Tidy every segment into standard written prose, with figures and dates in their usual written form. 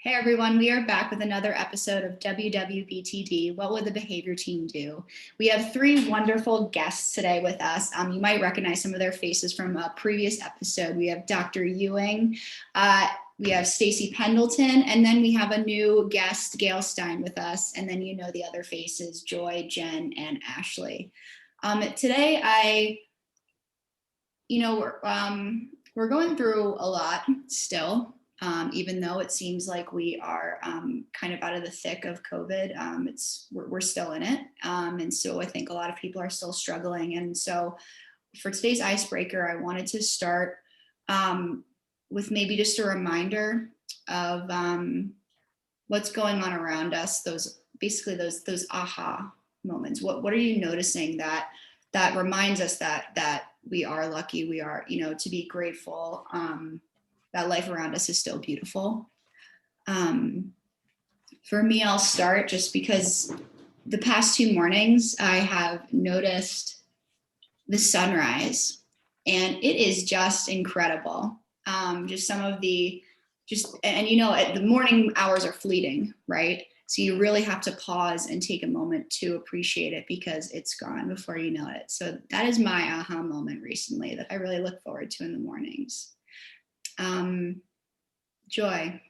Hey everyone, we are back with another episode of WWBTD, What Would the Behavior Team Do? We have three wonderful guests today with us. You might recognize some of their faces from a previous episode. We have Dr. Ewing, we have Stacy Pendleton, and then we have a new guest, Gail Stein, with us. And then you know the other faces, Joy, Jen, and Ashley. Today, we're going through a lot still. Even though it seems like we are kind of out of the thick of COVID, we're still in it. And so I think a lot of people are still struggling. And so for today's icebreaker, I wanted to start with maybe just a reminder of what's going on around us, those aha moments. What are you noticing that reminds us that we are lucky, we are, to be grateful, that life around us is still beautiful. For me, I'll start just because the past 2 mornings I have noticed the sunrise, and it is just incredible. Just some of the, the morning hours are fleeting, right? So you really have to pause and take a moment to appreciate it because it's gone before you know it. So that is my aha moment recently that I really look forward to in the mornings. Joy,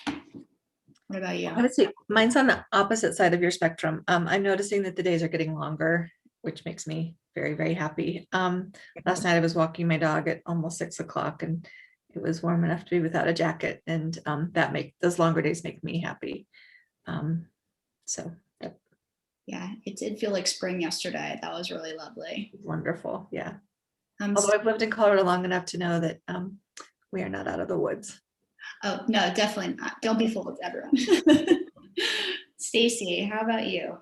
what about you? I would say mine's on the opposite side of your spectrum. I'm noticing that the days are getting longer, which makes me very, very happy. Last night I was walking my dog at almost 6 o'clock and it was warm enough to be without a jacket, and those longer days make me happy. Yep. Yeah, it did feel like spring yesterday. That was really lovely. Wonderful. Yeah. Although I've lived in Colorado long enough to know that we are not out of the woods. Oh, no, definitely not. Don't be fooled, everyone. Stacy, how about you?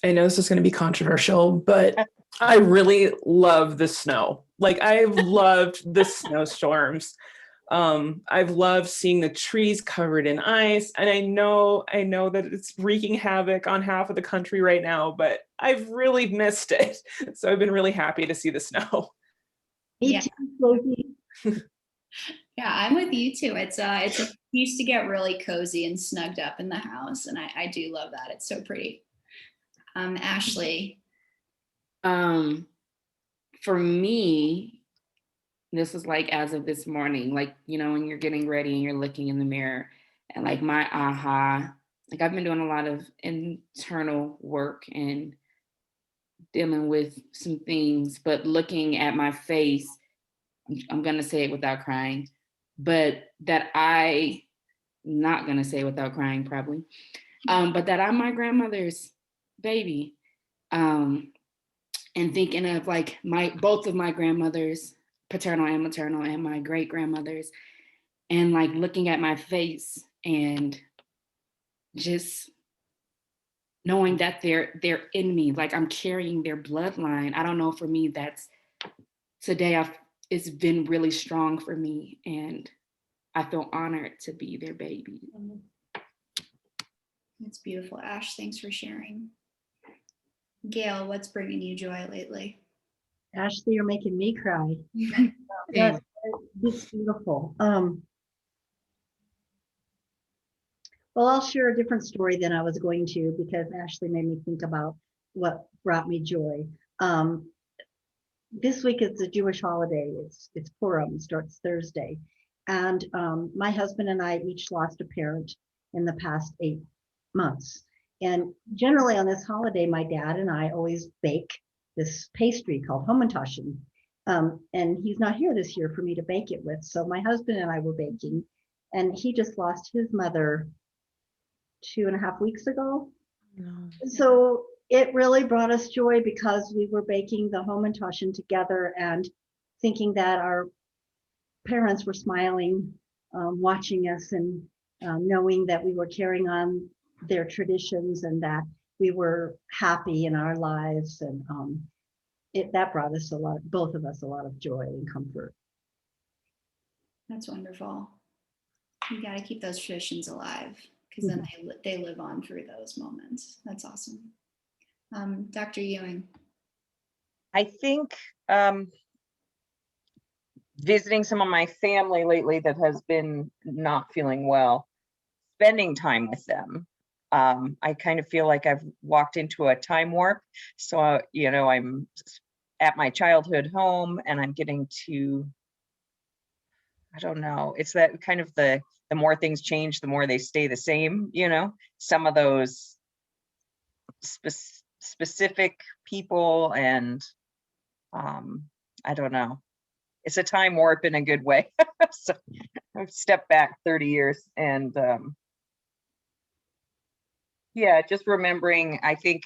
I know this is going to be controversial, but I really love the snow. Like, I've loved the snowstorms. I've loved seeing the trees covered in ice, and I know that it's wreaking havoc on half of the country right now, but I've really missed it. So I've been really happy to see the snow. Yeah. Yeah, I'm with you too. It's used to get really cozy and snugged up in the house, and I do love that. It's so pretty. Ashley. For me, this is like as of this morning, like, when you're getting ready and you're looking in the mirror, and like my aha, like I've been doing a lot of internal work and dealing with some things, but looking at my face, I'm going to say it without crying, but not going to say it without crying probably, but that I'm my grandmother's baby. And thinking of like both of my grandmothers, paternal and maternal, and my great grandmothers, and like looking at my face and just knowing that they're in me, like I'm carrying their bloodline. I don't know, for me, it's been really strong for me, and I feel honored to be their baby. That's beautiful. Ash, thanks for sharing. Gail, what's bringing you joy lately? Ashley, you're making me cry. It's beautiful. Well, I'll share a different story than I was going to, because Ashley made me think about what brought me joy. This week is a Jewish holiday. It's Purim. It starts Thursday. And my husband and I each lost a parent in the past 8 months. And generally on this holiday, my dad and I always bake this pastry called Hamantaschen. And he's not here this year for me to bake it with. So my husband and I were baking, and he just lost his mother 2.5 weeks ago. No. So it really brought us joy because we were baking the Hamantaschen together and thinking that our parents were smiling, watching us, and knowing that we were carrying on their traditions and that we were happy in our lives. And that brought us both of us a lot of joy and comfort. That's wonderful. You got to keep those traditions alive, because then they live on through those moments. That's awesome. Dr. Ewing. I think visiting some of my family lately that has been not feeling well, spending time with them. I kind of feel like I've walked into a time warp. So, I'm at my childhood home and I'm getting to, I don't know, it's that kind of the more things change, the more they stay the same, some of those specific people and I don't know. It's a time warp in a good way. So I've stepped back 30 years and yeah, just remembering, I think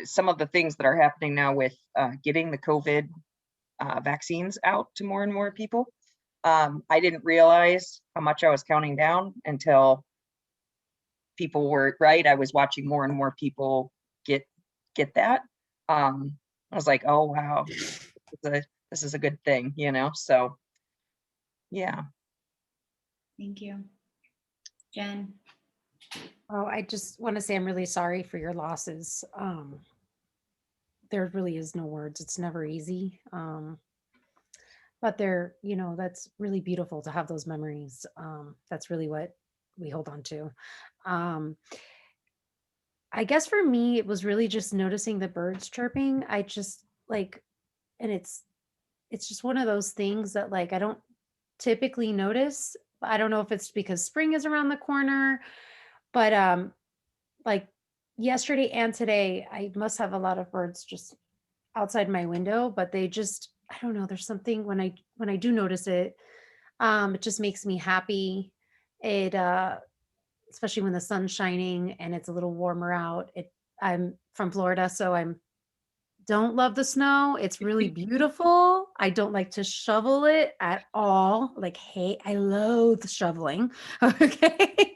some of the things that are happening now with getting the COVID vaccines out to more and more people. I didn't realize how much I was counting down until people were right. I was watching more and more people get that. I was like, oh wow, this is a good thing, so yeah. Thank you. Jen? Oh, I just want to say I'm really sorry for your losses. There really is no words. It's never easy. But that's really beautiful to have those memories. That's really what we hold on to. I guess for me, it was really just noticing the birds chirping. I just like, and it's just one of those things that like I don't typically notice. I don't know if it's because spring is around the corner, but like yesterday and today, I must have a lot of birds just outside my window, but they just, I don't know, there's something when I do notice it, it just makes me happy. It especially when the sun's shining and it's a little warmer out. I'm from Florida, so I'm don't love the snow. It's really beautiful. I don't like to shovel it at all. Like, hey, I loathe shoveling. Okay.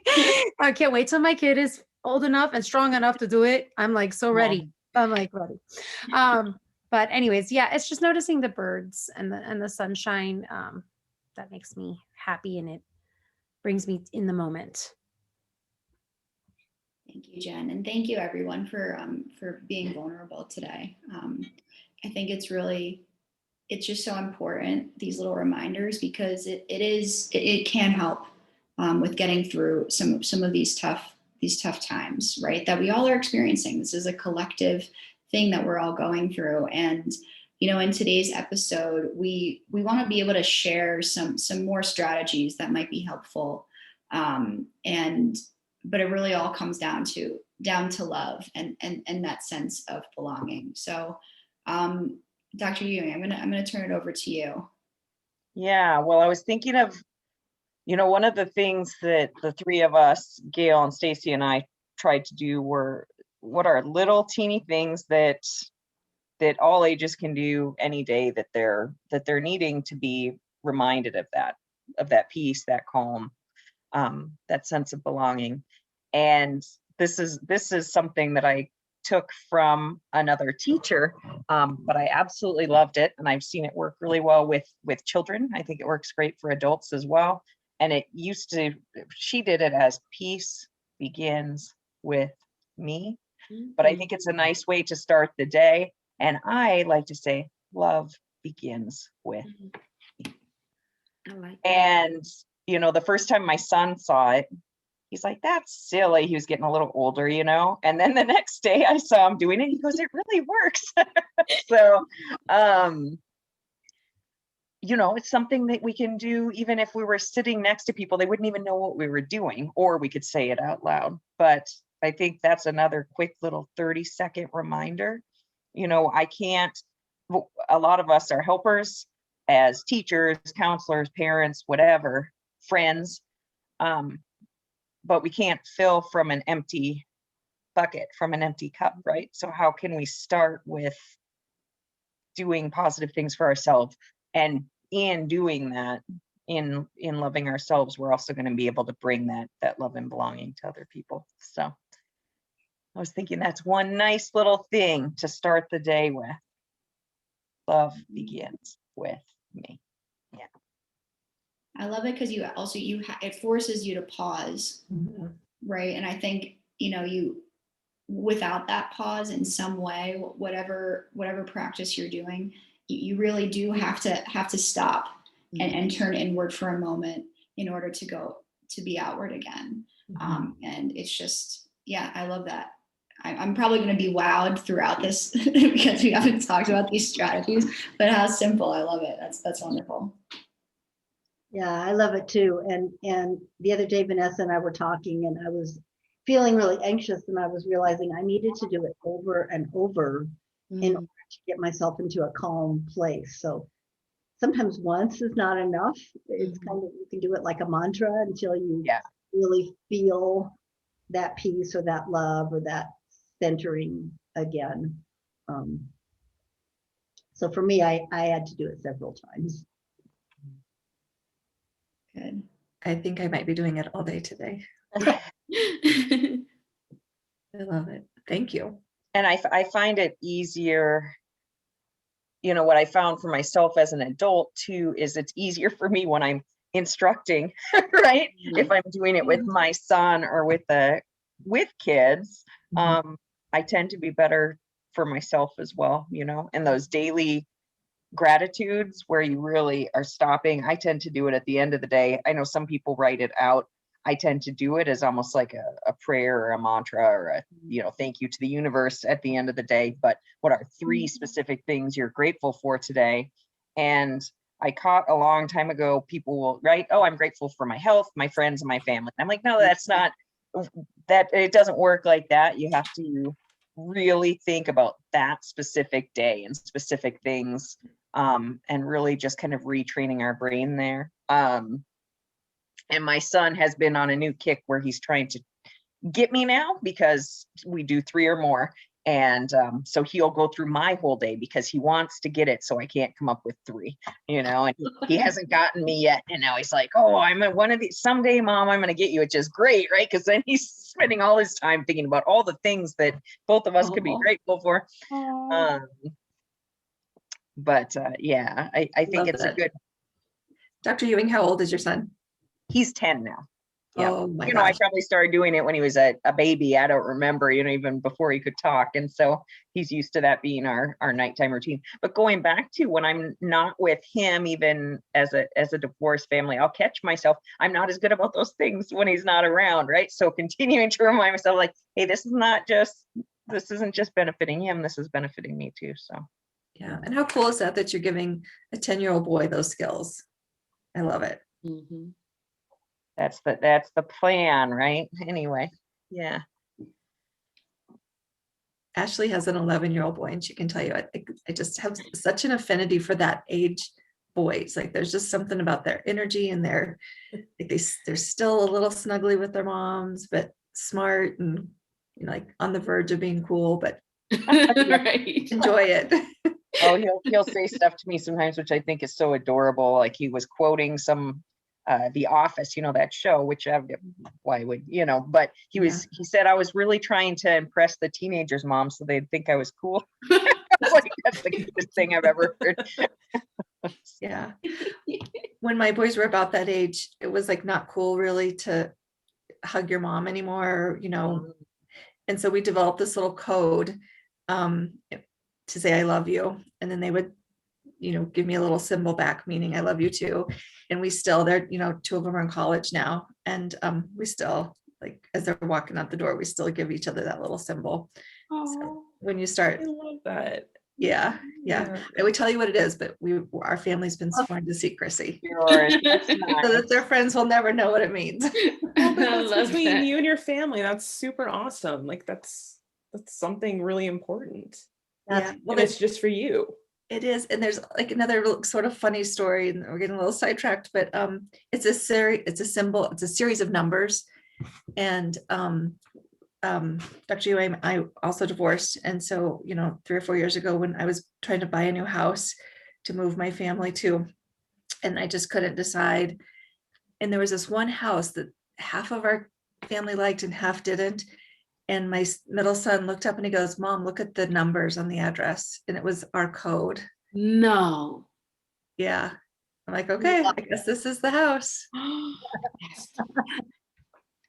I can't wait till my kid is old enough and strong enough to do it. I'm like so ready. I'm like ready. But anyways, yeah, it's just noticing the birds and the sunshine. That makes me happy and it brings me in the moment. Thank you, Jen, and thank you everyone for being vulnerable today. I think it's just so important, these little reminders, because it can help with getting through some of these tough times, right? That we all are experiencing. This is a collective thing that we're all going through, and in today's episode, we want to be able to share some more strategies that might be helpful, but it really all comes down to love and that sense of belonging. So, Dr. Ewing, I'm gonna turn it over to you. Yeah, well, I was thinking of, one of the things that the three of us, Gail and Stacy and I, tried to do were what are little teeny things that all ages can do any day that they're needing to be reminded of that peace, that calm, that sense of belonging. And this is something that I took from another teacher, but I absolutely loved it, and I've seen it work really well with children. I think it works great for adults as well. And she did it as peace begins with me, but I think it's a nice way to start the day. And I like to say, love begins with me. I like that. And the first time my son saw it, he's like, that's silly. He was getting a little older, and then the next day I saw him doing it. He goes, it really works. So, it's something that we can do even if we were sitting next to people. They wouldn't even know what we were doing, or we could say it out loud. But I think that's another quick little 30-second reminder. A lot of us are helpers as teachers, counselors, parents, whatever, friends. But we can't fill from an empty bucket, from an empty cup, right? So how can we start with doing positive things for ourselves? And in doing that, in loving ourselves, we're also going to be able to bring that love and belonging to other people. So I was thinking that's one nice little thing to start the day with. Love begins with me. Yeah. I love it because it forces you to pause, right? And I think you without that pause in some way, whatever practice you're doing, you really do have to stop and turn inward for a moment in order to go to be outward again. And it's just, yeah, I love that. I'm probably going to be wowed throughout this because we haven't talked about these strategies, but how simple. I love it. That's wonderful. Yeah, I love it too. And the other day, Vanessa and I were talking, and I was feeling really anxious, and I was realizing I needed to do it over and over in order to get myself into a calm place. So sometimes once is not enough. It's kind of, you can do it like a mantra until you really feel that peace or that love or that centering again. So for me, I had to do it several times. Good. I think I might be doing it all day today. I love it. Thank you. And I find it easier, you know, what I found for myself as an adult too, is it's easier for me when I'm instructing, right? If I'm doing it with my son or with kids, I tend to be better for myself as well, you know, and those daily gratitudes where you really are stopping. I tend to do it at the end of the day. I know some people write it out. I tend to do it as almost like a prayer or a mantra or a, you know, thank you to the universe at the end of the day. But what are 3 specific things you're grateful for today? And I caught a long time ago, people will write, oh, I'm grateful for my health, my friends, and my family. And I'm like, no, that's not, that it doesn't work like that. You have to really think about that specific day and specific things, and really just kind of retraining our brain there. And my son has been on a new kick where he's trying to get me now because we do 3 or more. And so he'll go through my whole day because he wants to get it. So I can't come up with 3, you know, and he hasn't gotten me yet. And now he's like, oh, I'm at one of these someday, Mom, I'm going to get you, which is great. Right. Because then he's spending all his time thinking about all the things that both of us could be grateful for. But yeah, I think Love it's that. a good. Dr. Ewing, how old is your son? He's 10 now. Yeah. Oh my You know, I gosh. probably started doing it when he was a baby. I don't remember, you know, even before he could talk. And so he's used to that being our nighttime routine. But going back to when I'm not with him, even as a divorced family, I'll catch myself. I'm not as good about those things when he's not around, right? So continuing to remind myself like, hey, this isn't just benefiting him, this is benefiting me too. So Yeah. And how cool is that you're giving a 10-year-old boy those skills? I love it. that's the plan, right? Anyway, yeah. Ashley has an 11-year-old boy, and she can tell you, I just have such an affinity for that age boys. Like there's just something about their energy and their, like they're still a little snuggly with their moms, but smart and, you know, like on the verge of being cool, but Right. enjoy it. Oh, he'll say stuff to me sometimes, which I think is so adorable. Like he was quoting some The Office, you know, that show, which why would, you know, but he said, I was really trying to impress the teenagers, Mom, so they'd think I was cool. Like, that's the cutest thing I've ever heard. Yeah. When my boys were about that age, it was like not cool really to hug your mom anymore, you know. And so we developed this little code to say I love you, and then they would, you know, give me a little symbol back meaning I love you too. And we still, they're, you know, 2 of them are in college now, and we still, like, as they're walking out the door, we still give each other that little symbol. So when you start, I love that. yeah, I would tell you what it is, but our family's been sworn to secrecy, Yours, that's so nice. that their friends will never know what it means. Well, but I that's love between that. you and your family. That's super awesome. Like that's something really important. Yeah, well, And it's just for you. it is. And there's like another sort of funny story, and we're getting a little sidetracked, but it's a symbol, it's a series of numbers. And Dr. Ewing, I also divorced. And so, you know, 3 or 4 years ago when I was trying to buy a new house to move my family to, and I just couldn't decide. And there was this one house that half of our family liked and half didn't. And my middle son looked up and he goes, Mom, look at the numbers on the address. And it was our code. No. Yeah. I'm like, okay, I guess this is the house.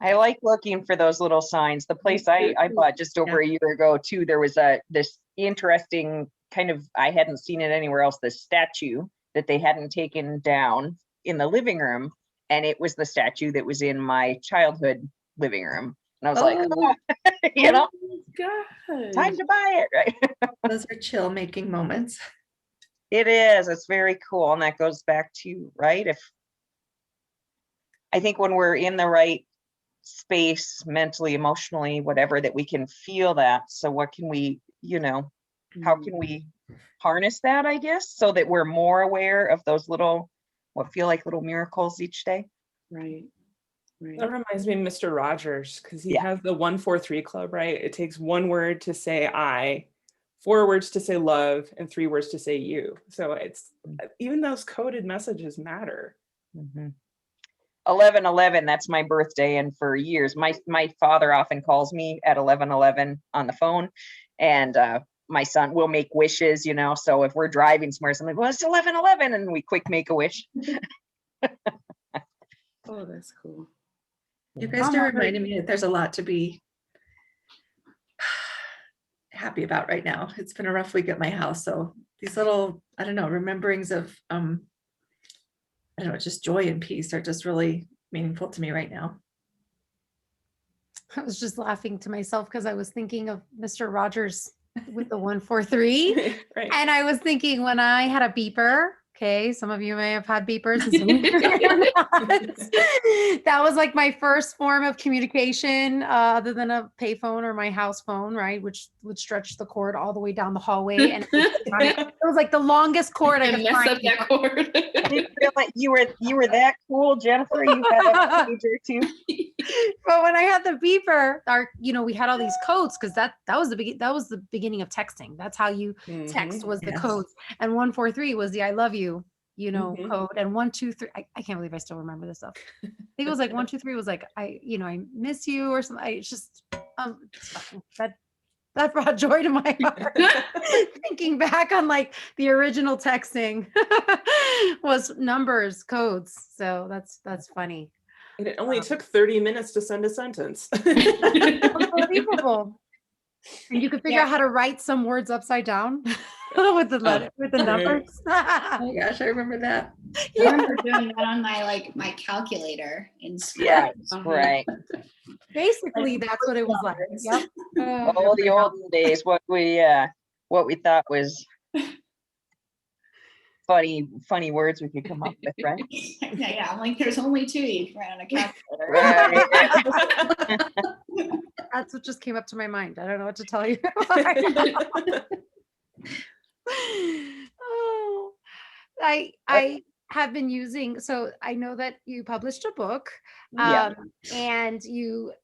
I like looking for those little signs. The place I bought just over a year ago too, there was this interesting kind of, I hadn't seen it anywhere else, this statue that they hadn't taken down in the living room. And it was the statue that was in my childhood living room. And I was like, Oh, you know, God. time to buy it, right? those are chill making moments. It is, it's very cool. And that goes back to, right? If I think when we're in the right space, mentally, emotionally, whatever, that we can feel that. So what can we, you know, how can we harness that, I guess, so that we're more aware of those little, what feel like little miracles each day? Right. Right. That reminds me of Mr. Rogers, because he Yeah. has the 1-4-3 club, right? It takes 1 word to say I, 4 words to say love, and 3 words to say you. So it's even those coded messages matter. 11/11, that's my birthday, and for years my father often calls me at 11/11 on the phone, and my son will make wishes, you know, so if we're driving somewhere, something, well, it's 11/11, and we quick make a wish. Oh, that's cool. You guys are reminding me that there's a lot to be happy about right now. It's been a rough week at my house. So these little, I don't know, rememberings of, I don't know, just joy and peace are just really meaningful to me right now. I was just laughing to myself because I was thinking of Mr. Rogers with the 143. Right. And I was thinking when I had a beeper, okay, some of you may have had beepers, and some of you may have not. That was like my first form of communication, other than a payphone or my house phone, right? Which would stretch the cord all the way down the hallway. And it was like the longest cord I And could mess find. up that cord. I didn't feel like you were that cool, Jennifer. You had a pager too. But when I had the beeper, we had all these codes because that was the beginning of texting. That's how you text, was the Yes. codes. And 143 was the I love you, Mhm. code. And 123, I can't believe I still remember this stuff. I think it was like 123 was like I miss you or something. It's just it's fucking- that brought joy to my heart. Thinking back on like the original texting was numbers, codes. So that's funny. And it only took 30 minutes to send a sentence. Unbelievable. And you could figure out how to write some words upside down with the letter, with the right. numbers. Oh my gosh, I remember that. I remember doing that on my calculator in school. Yeah, Uh-huh. right. Basically, that's what it was like. Yep. Oh, the olden days, what we thought was funny words we could come up with, right? Yeah, I'm like, there's only 2 you can write on a calculator. Right. That's what just came up to my mind. I don't know what to tell you. Oh, I have been using, so I know that you published a book, Yeah. and you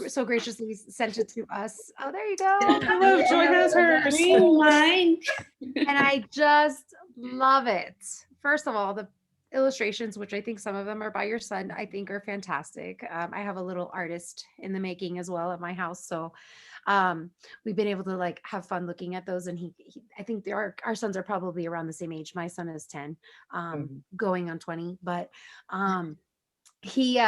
so graciously sent it to us. Oh, there you go. I love Joy has hers. Green line. And I just love it. First of all, the illustrations, which I think some of them are by your son, I think are fantastic. I have a little artist in the making as well at my house, so we've been able to like have fun looking at those. And he I think our sons are probably around the same age. My son is 10, going on 20, but he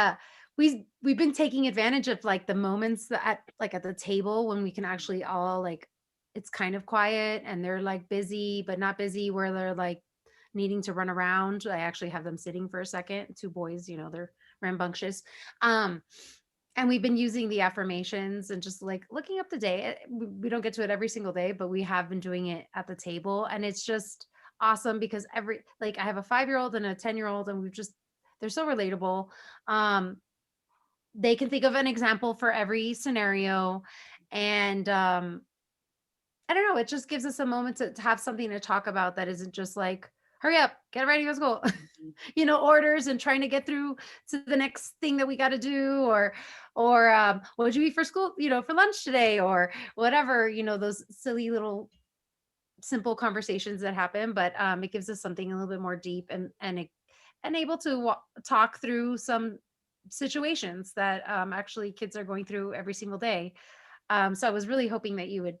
we've been taking advantage of like the moments that at the table when we can actually all like, it's kind of quiet and they're like busy but not busy, where they're like needing to run around. I actually have them sitting for a second, 2 boys, they're rambunctious. And we've been using the affirmations and just like looking up the day. We don't get to it every single day, but we have been doing it at the table, and it's just awesome because I have a 5-year-old and a 10-year-old, and they're so relatable. They can think of an example for every scenario. And I don't know, it just gives us a moment to have something to talk about that isn't just like, hurry up, get ready, go school, orders and trying to get through to the next thing that we got to do, or what did you eat for school, for lunch today, or whatever, those silly little simple conversations that happen. But it gives us something a little bit more deep and able to talk through some situations that actually kids are going through every single day. So I was really hoping that you would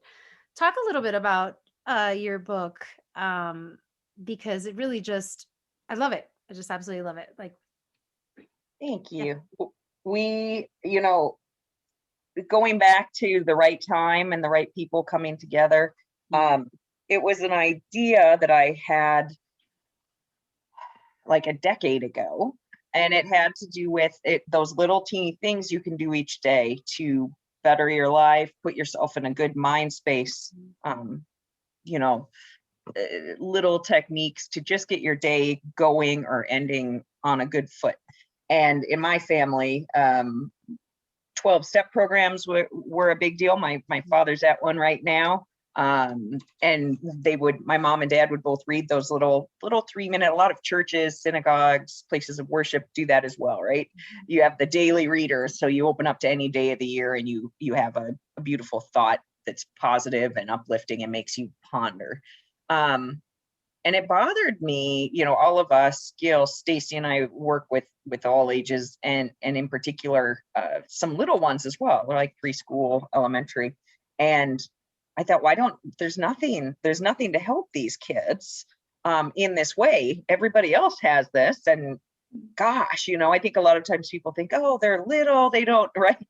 talk a little bit about your book, because it really I love it. I just absolutely love it. Like, Thank you. We, going back to the right time and the right people coming together, it was an idea that I had like a decade ago. And it had to do with those little teeny things you can do each day to better your life, put yourself in a good mind space. You know, little techniques to just get your day going or ending on a good foot. And in my family, 12-step programs were a big deal. My father's at one right now. And my mom and dad would both read those little 3-minute, a lot of churches, synagogues, places of worship do that as well, right? You have the daily reader. So you open up to any day of the year and you have a beautiful thought that's positive and uplifting and makes you ponder. And it bothered me, you know, all of us, Gail, Stacy, and I work with all ages, and in particular, some little ones as well, like preschool, elementary. And I thought, there's nothing to help these kids in this way. Everybody else has this. And gosh, you know, I think a lot of times people think, oh, they're little, they don't, right?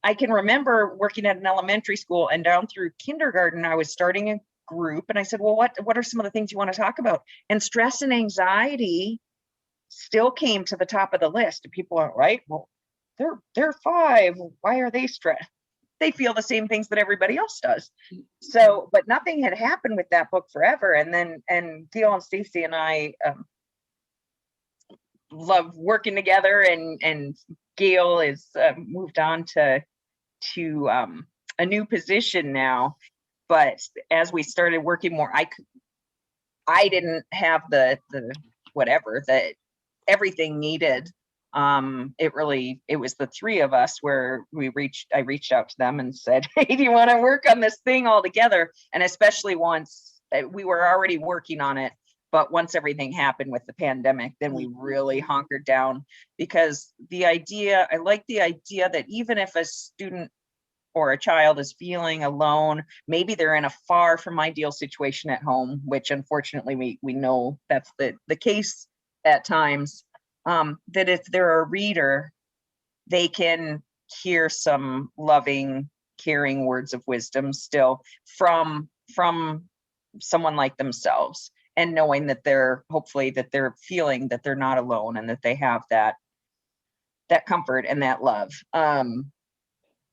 I can remember working at an elementary school, and down through kindergarten, I was starting a group, and I said, well, what are some of the things you want to talk about? And stress and anxiety still came to the top of the list. And people are right. Well, they're 5. Why are they stressed? They feel the same things that everybody else does. So, but nothing had happened with that book forever. And Gail and Stacy and I love working together, and Gail is moved on to a new position now. But as we started working more, I didn't have the everything needed. It was the 3 of us where I reached out to them and said, hey, do you want to work on this thing all together? And especially once we were already working on it, but once everything happened with the pandemic, then we really hunkered down, because I like the idea that even if a student or a child is feeling alone, maybe they're in a far from ideal situation at home, which unfortunately we know that's the case at times, that if they're a reader, they can hear some loving, caring words of wisdom still from someone like themselves, and knowing that they're feeling that they're not alone, and that they have that comfort and that love.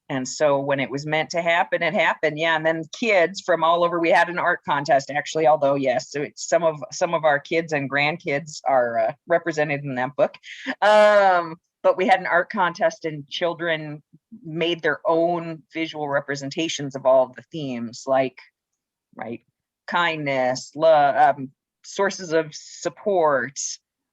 And so when it was meant to happen, it happened. Yeah. And then kids from all over, we had an art contest, actually, although yes, so some of our kids and grandkids are represented in that book. But we had an art contest, and children made their own visual representations of all of the themes, like, right, kindness, love, sources of support.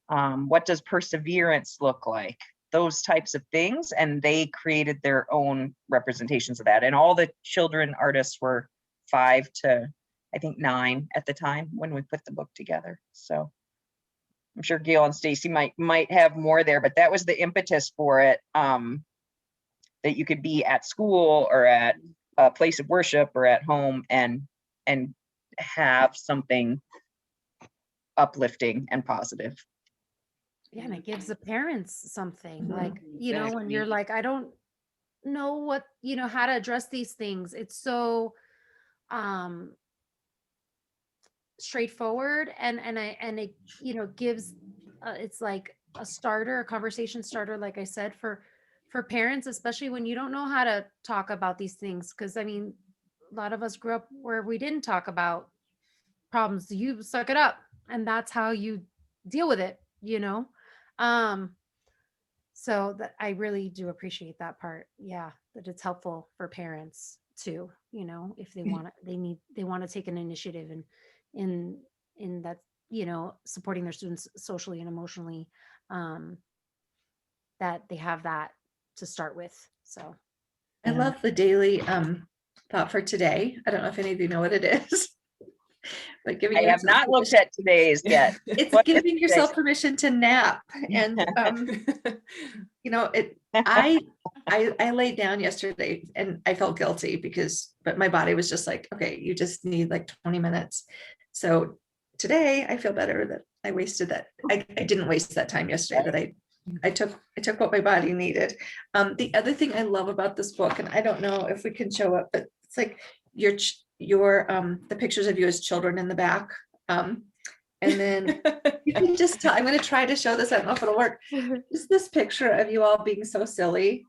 What does perseverance look like? Those types of things. And they created their own representations of that. And all the children artists were 5 to, I think, 9 at the time when we put the book together. So I'm sure Gail and Stacy might have more there, but that was the impetus for it, that you could be at school or at a place of worship or at home and have something uplifting and positive. Yeah, and it gives the parents something, like, you know, when you're like, I don't know what, you know, how to address these things. It's so straightforward, and it, you know, gives it's like a conversation starter, like I said, for parents, especially when you don't know how to talk about these things. Because I mean, a lot of us grew up where we didn't talk about problems. You suck it up, and that's how you deal with it, you know. So that I really do appreciate that part. Yeah, that it's helpful for parents too, you know, if they want to, they want to take an initiative in that, you know, supporting their students socially and emotionally, that they have that to start with. So I love the daily thought for today. I don't know if any of you know what it is. But giving I have yourself not looked permission- at today's yet. It's What is giving today's? yourself permission to nap. And you know, I laid down yesterday and I felt guilty but my body was just like, okay, you just need like 20 minutes. So today I feel better that I wasted that. I didn't waste that time yesterday, that I took what my body needed. The other thing I love about this book, and I don't know if we can show it, but it's like your the pictures of you as children in the back. And then you can just tell, I'm going to try to show this. I don't know if it'll work. Just this picture of you all being so silly.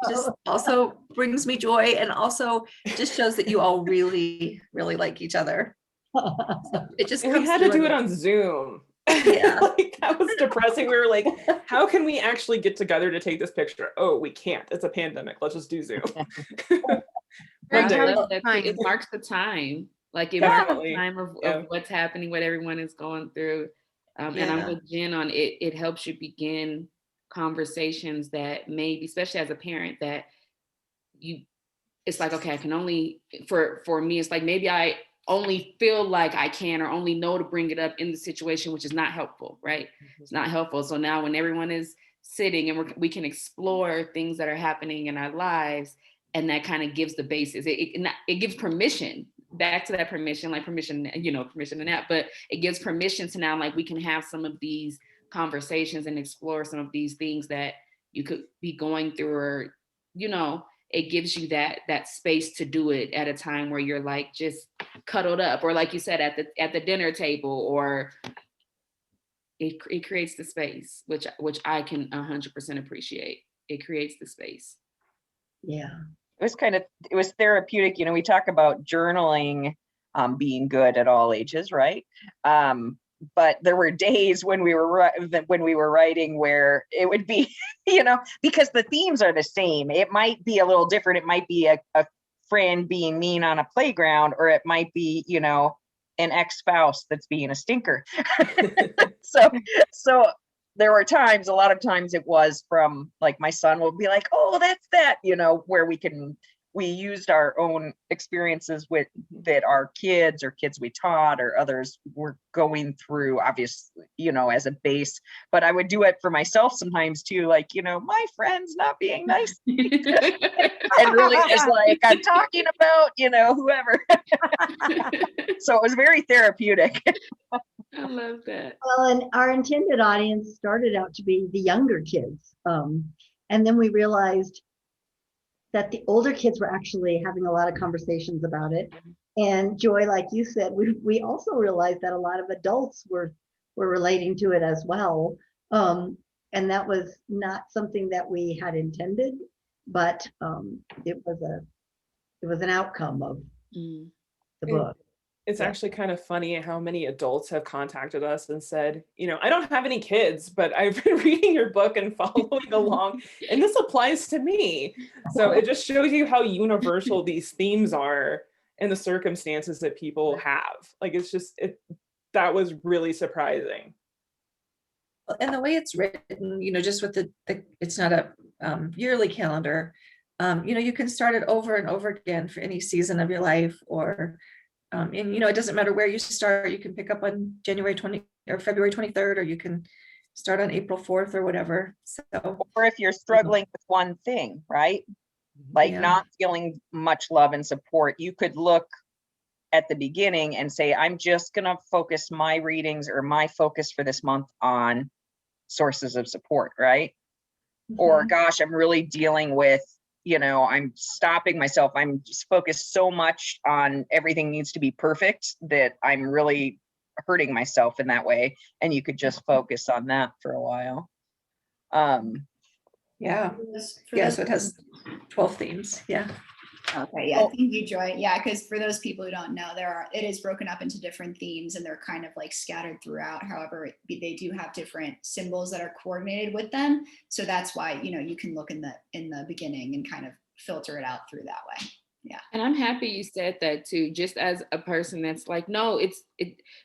Just also brings me joy, and also just shows that you all really, really like each other. So it just And we comes had to through do in it the- on Zoom. Yeah. Like, that was depressing. We were like, how can we actually get together to take this picture? Oh, we can't. It's a pandemic. Let's just do Zoom. I One day. love that too. It Time. marks the time. Like it marks the Definitely. time of Yeah. what's happening, what everyone is going through. And I'm Yeah. with Jen on it. It helps you begin conversations that maybe, especially as a parent, that you, it's like, okay, I can only, for me, it's like maybe I only feel like I can or only know to bring it up in the situation, which is not helpful, right? It's not helpful. So now when everyone is sitting and we can explore things that are happening in our lives, and that kind of gives the basis. It gives permission, back to that permission, like permission, permission and that, but it gives permission to now, like, we can have some of these conversations and explore some of these things that you could be going through, or, it gives you that space to do it at a time where you're like just cuddled up, or like you said, at the dinner table, or it creates the space, which I can 100% appreciate. It creates the space. Yeah. It was therapeutic. We talk about journaling being good at all ages, right? But there were days when we were writing where it would be, because the themes are the same. It might be a little different. It might be a friend being mean on a playground, or it might be, an ex-spouse that's being a stinker. So there were times, a lot of times it was from, like, my son will be like, oh, that's that, where we used our own experiences with that our kids or kids we taught or others were going through, obviously, as a base. But I would do it for myself sometimes too, like, my friend's not being nice. And really it's like, I'm talking about, whoever. So it was very therapeutic. I love that. Well, and our intended audience started out to be the younger kids. And then we realized that the older kids were actually having a lot of conversations about it. And Joy, like you said, we also realized that a lot of adults were relating to it as well. And that was not something that we had intended, but it was an outcome of the book. It's Yeah. actually kind of funny how many adults have contacted us and said, I don't have any kids, but I've been reading your book and following along, and this applies to me. So it just shows you how universal these themes are and the circumstances that people have. Like, it's just, that was really surprising. And the way it's written, just with the it's not a yearly calendar. You can start it over and over again for any season of your life, or and it doesn't matter where you start. You can pick up on January 20 or February 23rd, or you can start on April 4th or whatever. So, Or if you're struggling with one thing, right? Like Yeah. not feeling much love and support, you could look at the beginning and say, I'm just going to focus my readings or my focus for this month on sources of support, right? Or gosh, I'm really dealing with, I'm stopping myself. I'm just focused so much on everything needs to be perfect that I'm really hurting myself in that way. And you could just focus on that for a while. Yeah. For Yeah. those- So it has 12 themes. Yeah. Okay, yeah, thank you, Joy. Yeah, because for those people who don't know, it is broken up into different themes, and they're kind of like scattered throughout. However, they do have different symbols that are coordinated with them. So that's why, you can look in the beginning and kind of filter it out through that way. Yeah. And I'm happy you said that too, just as a person that's like, no,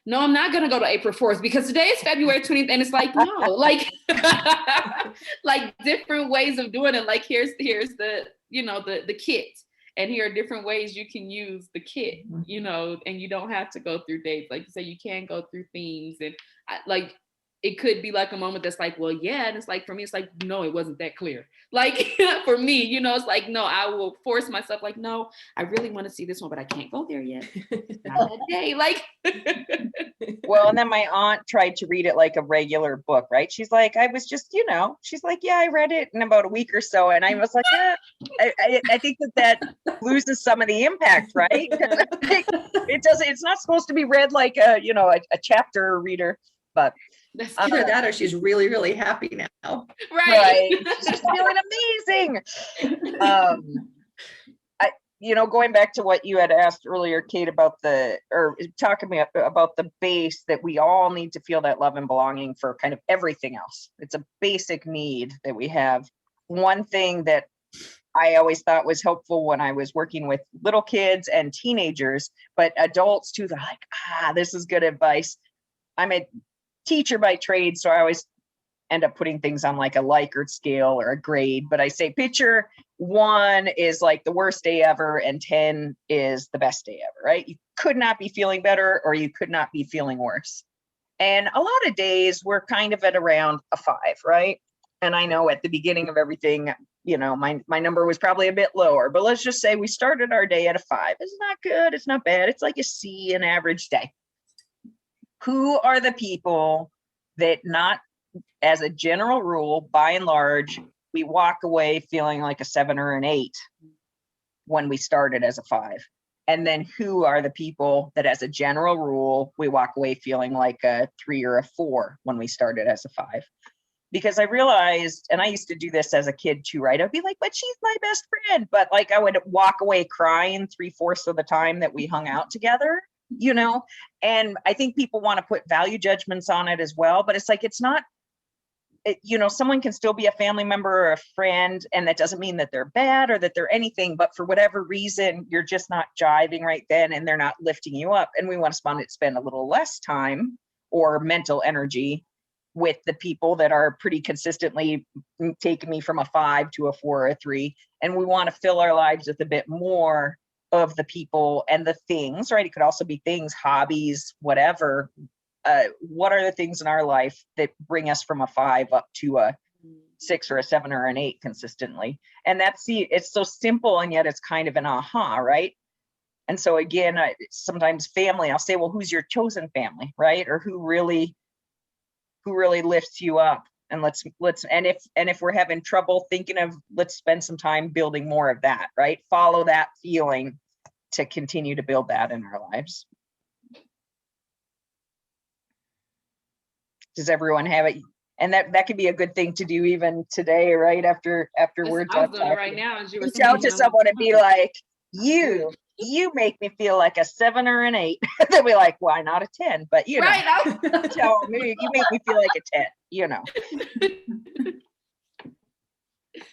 no, I'm not gonna go to April 4th because today is February 20th, and it's like, no, like, like different ways of doing it. Like here's the, the kit, and here are different ways you can use the kit, and you don't have to go through dates. Like you say, you can go through themes, and it could be like a moment that's like, well, yeah. And it's like, for me, it's like, no, it wasn't that clear. Like for me, you know, it's like, no, I will force myself like, no, I really want to see this one, but I can't go there yet. Not that day. Like, Well, and then my aunt tried to read it like a regular book, right? She's like, I was just, you know, she's like, yeah, I read it in about a week or so. And I was like, I think that loses some of the impact, right? 'Cause it doesn't, it's not supposed to be read like a, you know, a chapter reader, but that's Either that or she's really, really happy now. right. She's feeling amazing. You know, going back to what you had asked earlier, Kate, about talking about the base that we all need to feel that love and belonging for kind of everything else. It's a basic need that we have. One thing that I always thought was helpful when I was working with little kids and teenagers, but adults too, they're like, this is good advice. I'm a teacher by trade, so I always end up putting things on like a Likert scale or a grade, but I say picture 1 is like the worst day ever and 10 is the best day ever, right? You could not be feeling better or you could not be feeling worse. And a lot of days we're kind of at around a 5, right? And I know at the beginning of everything, you know, my number was probably a bit lower, but let's just say we started our day at a 5. It's not good, it's not bad, it's like a C, an average day. Who are the people that, not as a general rule, by and large, we walk away feeling like a 7 or an 8 when we started as a 5? And then who are the people that, as a general rule, we walk away feeling like a 3 or a 4 when we started as a 5? Because I realized, and I used to do this as a kid too, right? I'd be like, but she's my best friend. But like I would walk away crying 3/4 of the time that we hung out together, you know? And I think people want to put value judgments on it as well, but it's like, it's not, you know, someone can still be a family member or a friend, and that doesn't mean that they're bad or that they're anything, but for whatever reason, you're just not jiving right then and they're not lifting you up. And we want to spend a little less time or mental energy with the people that are pretty consistently taking me from a 5 to a 4 or a 3. And we want to fill our lives with a bit more of the people and the things, right? It could also be things, hobbies, whatever. What are the things in our life that bring us from a 5 up to a 6 or a 7 or an 8 consistently? And it's so simple, and yet it's kind of an aha, right? And so again, sometimes family, I'll say, well, who's your chosen family, right? Or who really lifts you up? And let's and if we're having trouble thinking of, let's spend some time building more of that, right? Follow that feeling to continue to build that in our lives. Does everyone have it? And that could be a good thing to do even today, right? After we're I was done doing it right talking. now as you were Reach out to saying, someone and be like, you make me feel like a 7 or an 8. They'll be like, why not a 10? But you know, right. tell me, you make me feel like a 10, you know.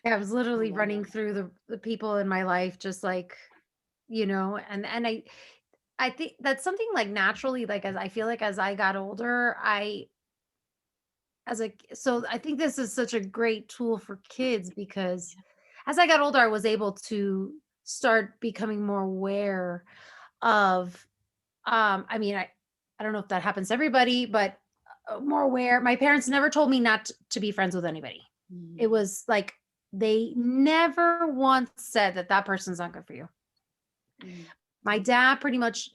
Yeah, I was literally love running that. through the people in my life, just like, you know, and I think that's something like naturally, like as I feel like as I got older, so I think this is such a great tool for kids because as I got older, I was able to start becoming more aware of, I mean, I don't know if that happens to everybody, but more aware. My parents never told me not to be friends with anybody. It was like, they never once said that person's not good for you. My dad pretty much,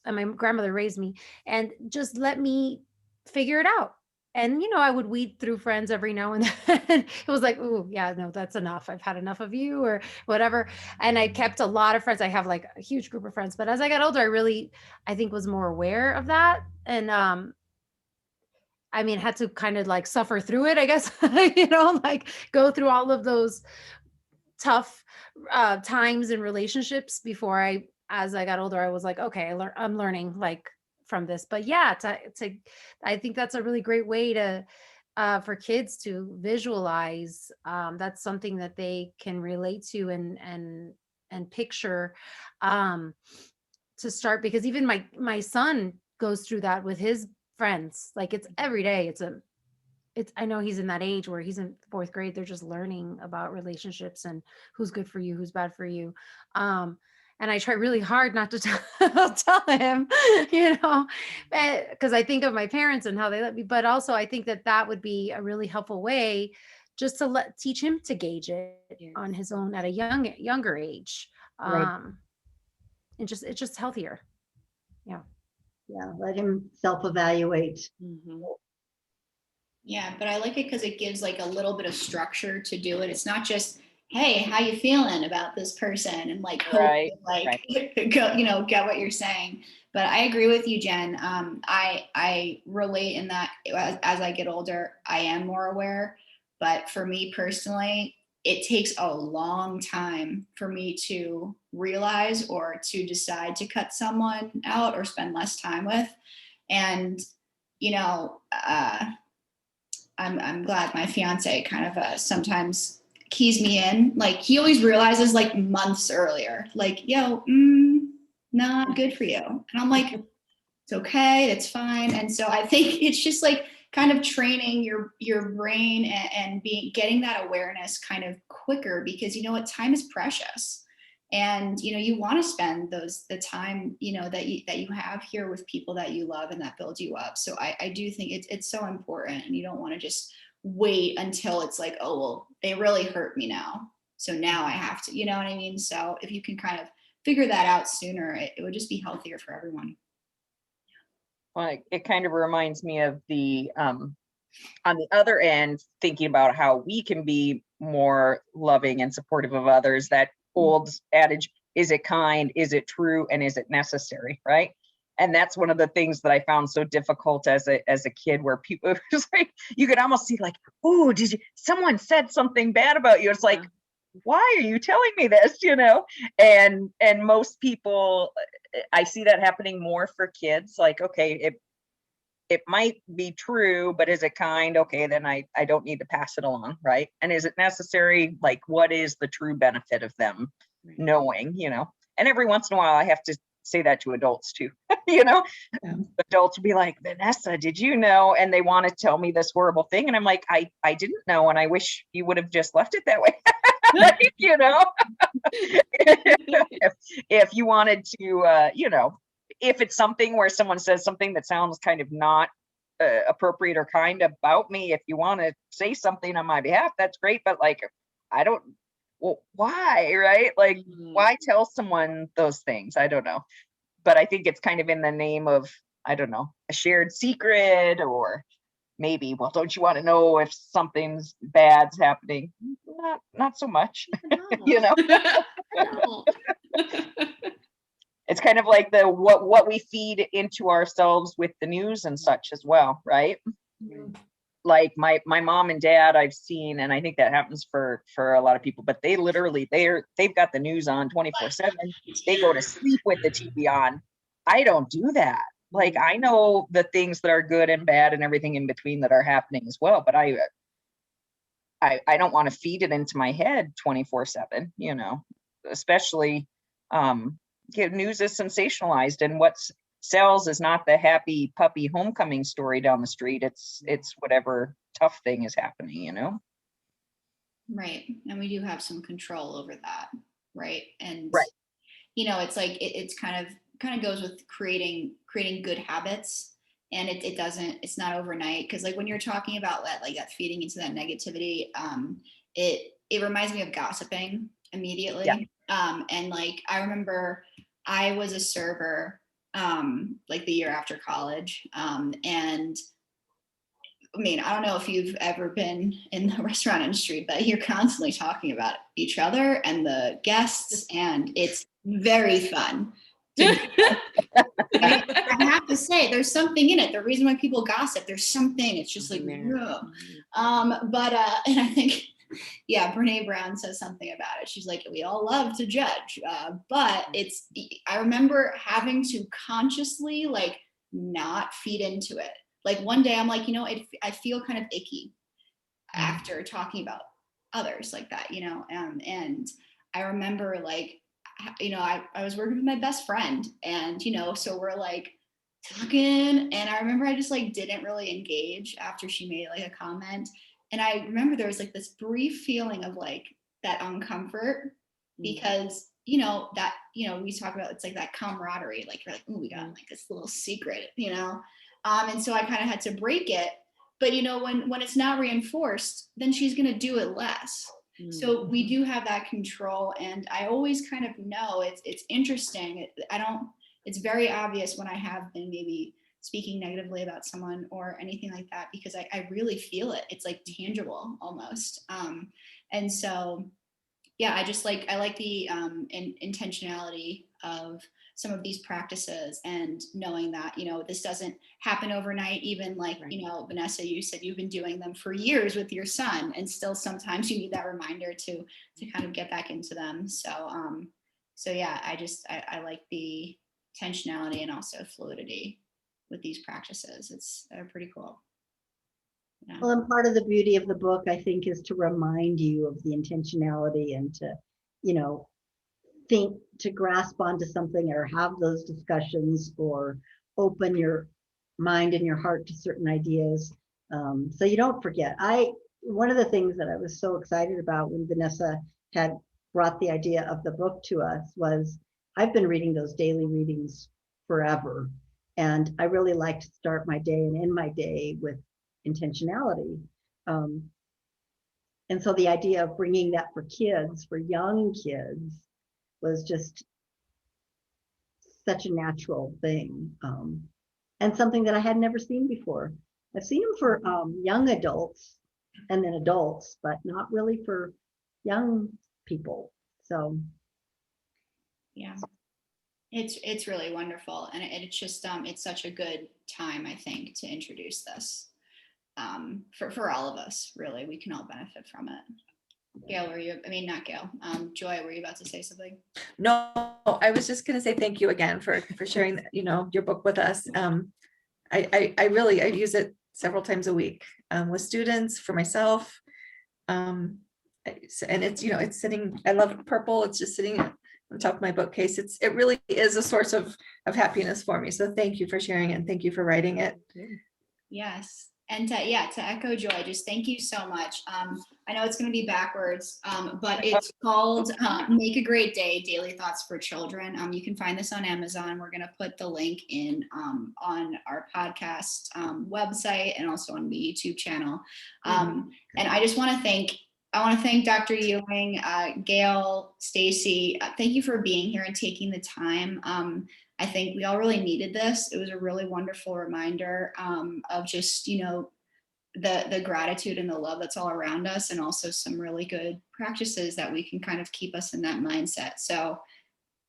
and my grandmother raised me and just let me figure it out. And, you know, I would weed through friends every now and then. It was like, oh, yeah, no, that's enough. I've had enough of you or whatever. And I kept a lot of friends. I have like a huge group of friends. But as I got older, I think was more aware of that. And I mean, had to kind of like suffer through it, I guess, you know, like go through all of those tough times in relationships before as I got older, I was like, okay, I'm learning like from this. But yeah, I think that's a really great way to for kids to visualize. That's something that they can relate to and picture to start, because even my son goes through that with his friends. Like it's every day. I know he's in that age where he's in 4th grade. They're just learning about relationships and who's good for you, who's bad for you. And And I try really hard not to tell him, you know, because I think of my parents and how they let me, but also I think that that would be a really helpful way just to teach him to gauge it Yes. on his own at a younger age. Right. And it's just healthier. Yeah. Yeah, let him self-evaluate. Mhm. Yeah, but I like it because it gives like a little bit of structure to do it. It's not just, hey, how you feeling about this person, and like hope Right, like go, get what you're saying. But I agree with you, Jen. I relate in that as I get older, I am more aware. But for me personally, it takes a long time for me to realize or to decide to cut someone out or spend less time with. And I'm glad my fiance kind of sometimes keys me in. Like he always realizes like months earlier, like, yo, not good for you. And I'm like, it's okay, it's fine. And so I think it's just like kind of training your brain and getting that awareness kind of quicker, because you know what, time is precious. And you want to spend the time that you have here with people that you love and that build you up. So I do think it's so important, and you don't want to just wait until it's like, oh well, they really hurt me now, so now I have to, you know what I mean? So if you can kind of figure that out sooner, it would just be healthier for everyone. Well, it kind of reminds me of the on the other end, thinking about how we can be more loving and supportive of others. That old adage, is it kind, is it true, and is it necessary, right? And that's one of the things that I found so difficult as a kid, where people was like, you could almost see like, oh, someone said something bad about you. It's like, why are you telling me this? And most people, I see that happening more for kids. Like, okay, it might be true, but is it kind? Okay, then I don't need to pass it along, right? And is it necessary? Like, what is the true benefit of them knowing, And every once in a while I have to say that to adults too. Yeah. Adults will be like, Vanessa, did you know? And they want to tell me this horrible thing. And I'm like, I didn't know, and I wish you would have just left it that way. If you wanted to, if it's something where someone says something that sounds kind of not appropriate or kind about me, if you want to say something on my behalf, that's great. But like, I don't, well, why, right? Like, why tell someone those things? I don't know. But I think it's kind of in the name of, I don't know, a shared secret, or maybe, well, don't you want to know if something's bad's happening? Not so much. No. It's kind of like the what we feed into ourselves with the news and such as well, right? Like my mom and dad, I've seen, and I think that happens for a lot of people, but they literally they've got the news on 24/7. They go to sleep with the TV on. I don't do that. Like, I know the things that are good and bad and everything in between that are happening as well, but I don't want to feed it into my head 24/7, especially news is sensationalized, and what sells is not the happy puppy homecoming story down the street. It's whatever tough thing is happening, Right. And we do have some control over that. Right. And, Right. It's like, it's kind of goes with creating good habits. And it's not overnight. Cause like when you're talking about that, like that feeding into that negativity, it reminds me of gossiping immediately. Yeah. And like, I remember I was a server, like the year after college. And I mean, I don't know if you've ever been in the restaurant industry, but you're constantly talking about each other and the guests, and it's very fun. I have to say, there's something in it. The reason why people gossip, there's something. It's just like, ugh. But and I think, yeah, Brene Brown says something about it. She's like, we all love to judge, but I remember having to consciously like not feed into it. Like one day I'm like, I feel kind of icky after talking about others like that, and I remember like, I was working with my best friend, and, so we're like talking, and I remember I just like didn't really engage after she made like a comment. And I remember there was like this brief feeling of like that uncomfort. because that we talk about, it's like that camaraderie, like you're like, oh, we got like this little secret, and so I kind of had to break it. But when it's not reinforced, then she's going to do it less. So we do have that control, and I always kind of know it's interesting. It's very obvious when I have been maybe speaking negatively about someone or anything like that, because I really feel it. It's like tangible almost. And so, yeah, I like the intentionality of some of these practices, and knowing that, this doesn't happen overnight. Even like, Right. Vanessa, you said you've been doing them for years with your son, and still sometimes you need that reminder to kind of get back into them. So yeah, I like the intentionality and also fluidity with these practices. They're pretty cool. Yeah. Well, and part of the beauty of the book, I think, is to remind you of the intentionality, and to, think, to grasp onto something, or have those discussions, or open your mind and your heart to certain ideas. So you don't forget. One of the things that I was so excited about when Vanessa had brought the idea of the book to us was, I've been reading those daily readings forever. And I really like to start my day and end my day with intentionality. And so the idea of bringing that for kids, for young kids, was just such a natural thing, and something that I had never seen before. I've seen them for young adults and then adults, but not really for young people. So Yeah, it's really wonderful, and it's just it's such a good time, I think, to introduce this for all of us. Really, we can all benefit from it. Gail, not Gail, Joy, were you about to say something? No, I was just going to say thank you again for sharing, your book with us. I use it several times a week with students, for myself. And it's, it's sitting, I love purple. It's just sitting on top of my bookcase. It really is a source of happiness for me. So thank you for sharing it, and thank you for writing it. Yes. And to echo Joy, just thank you so much. I know it's going to be backwards, but it's called Make a Great Day, Daily Thoughts for Children. You can find this on Amazon. We're going to put the link in on our podcast website, and also on the YouTube channel. And I just want to thank Dr. Ewing, Gail, Stacy. Thank you for being here and taking the time. I think we all really needed this. It was a really wonderful reminder of just, the gratitude and the love that's all around us, and also some really good practices that we can kind of keep us in that mindset. So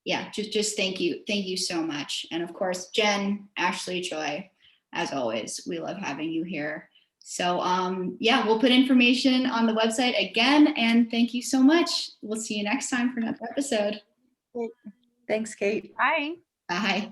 yeah, just thank you. Thank you so much. And of course, Jen, Ashley, Joy, as always, we love having you here. So yeah, we'll put information on the website again, and thank you so much. We'll see you next time for another episode. Thanks, Kate. Bye. Bye.